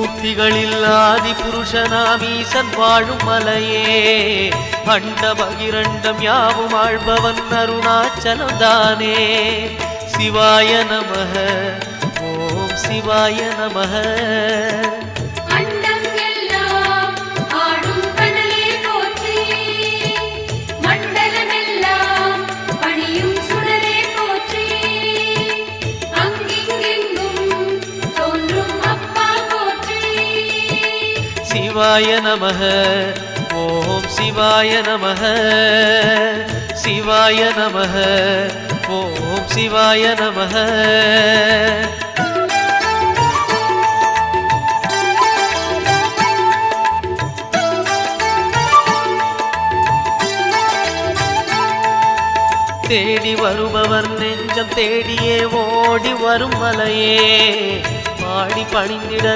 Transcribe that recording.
மும்மூர்த்திகளில் ஆதி புருஷனாமீசன் வாழும் மலையே அண்ட பகிரண்டம் யாவும் ஆழ்பவன் அருணாச்சலம் தானே சிவாய நமஹ ஓம் சிவாய நமஹ சிவாய நமஹ ஓம் சிவாய நமஹ சிவாய நமஹ ஓம் சிவாய நமஹ தேடி வருபவர் நெஞ்சம் தேடியே ஓடி வரும் மலையே பாடி பணிந்திட